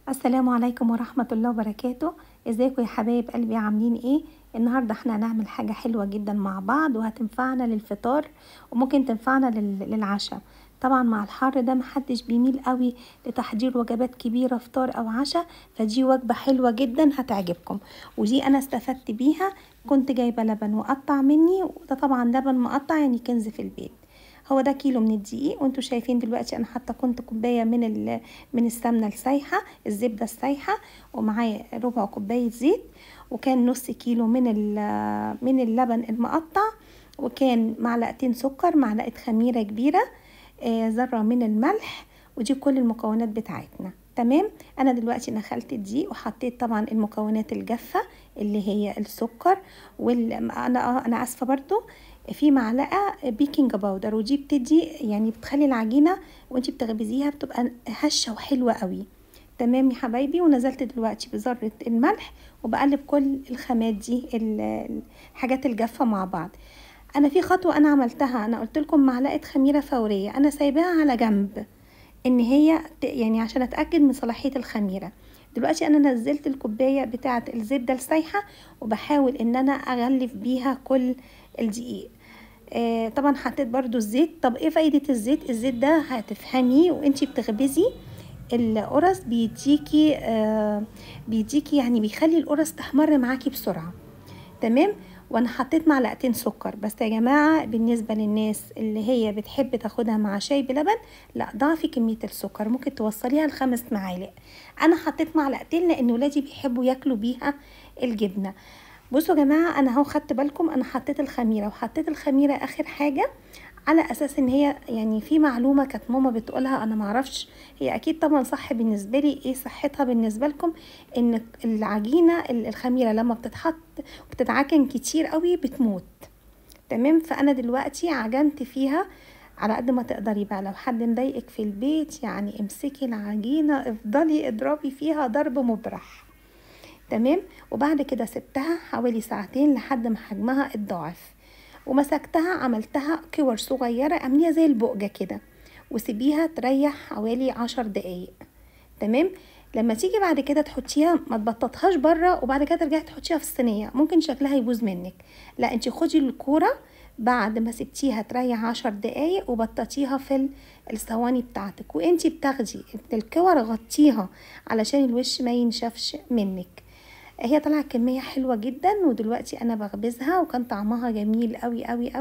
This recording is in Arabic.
السلام عليكم ورحمة الله وبركاته. ازيكم يا حبايب قلبي، عاملين ايه؟ النهاردة احنا هنعمل حاجة حلوة جدا مع بعض وهتنفعنا للفطار وممكن تنفعنا للعشاء. طبعا مع الحر ده محدش بيميل قوي لتحضير وجبات كبيرة فطار او عشاء، فدي وجبة حلوة جدا هتعجبكم. ودي انا استفدت بيها، كنت جايبة لبن مقطع مني، وده طبعا لبن مقطع يعني كنز في البيت. هو ده كيلو من الدقيق، وانتوا شايفين دلوقتي انا حاطه كنت كوبايه من السمنه السايحه، الزبده السايحه، ومعايا ربع كوبايه زيت، وكان نص كيلو من اللبن المقطع، وكان معلقتين سكر، معلقه خميره كبيره، ذره من الملح. ودي كل المكونات بتاعتنا. تمام. انا دلوقتي نخلت الدقيق وحطيت طبعا المكونات الجافه اللي هي السكر انا اسفه برضو، في معلقه بيكنج باودر، ودي بتدي يعني بتخلي العجينه وانتي بتخبزيها بتبقى هشه وحلوه قوي. تمام يا حبايبي. ونزلت دلوقتي بذره الملح وبقلب كل الخامات دي، الحاجات الجافه مع بعض. انا في خطوه انا عملتها، انا قلت لكم معلقه خميره فوريه انا سايباها على جنب، ان هي يعني عشان اتاكد من صلاحيه الخميره. دلوقتي انا نزلت الكوبايه بتاعه الزبده السايحه وبحاول ان انا اغلف بيها كل الدقيق. طبعا حطيت برضو الزيت. طب ايه فايده الزيت؟ الزيت ده هتفهمي وانتي بتخبزي القرص، بيديكي يعني بيخلي القرص تحمر معاكي بسرعه. تمام. وانا حطيت معلقتين سكر بس يا جماعه، بالنسبه للناس اللي هي بتحب تاخدها مع شاي بلبن، لا ضعفي كميه السكر، ممكن توصليها ل5 معالق. انا حطيت معلقتين لان ولادي بيحبوا ياكلوا بيها الجبنه. بصوا يا جماعه، انا اهو خدت بالكم انا حطيت الخميره، وحطيت الخميره اخر حاجه على اساس ان هي يعني في معلومه كانت ماما بتقولها، انا معرفش هي اكيد طبعا صح بالنسبه لي، ايه صحتها بالنسبه لكم؟ ان العجينه الخميره لما بتتحط وبتتعجن كتير قوي بتموت. تمام. فانا دلوقتي عجنت فيها على قد ما تقدري. بقى لو حد مضايقك في البيت يعني امسكي العجينه افضلي اضربي فيها ضرب مبرح. تمام. وبعد كده سبتها حوالي ساعتين لحد ما حجمها اتضاعف، ومسكتها عملتها كور صغيرة اعمليها زي البقجة كده، وسيبيها تريح حوالي 10 دقايق. تمام. لما تيجي بعد كده تحطيها ما تبططهاش بره وبعد كده ترجعي تحطيها في الصينية، ممكن شكلها يبوظ منك. لا، انت خدي الكورة بعد ما سبتيها تريح 10 دقايق وبططيها في الصواني بتاعتك، وانتي بتاخدي الكور غطيها علشان الوش ما ينشفش منك. هي طلعت كمية حلوة جدا، ودلوقتي انا بخبزها وكان طعمها جميل قوي قوي قوي.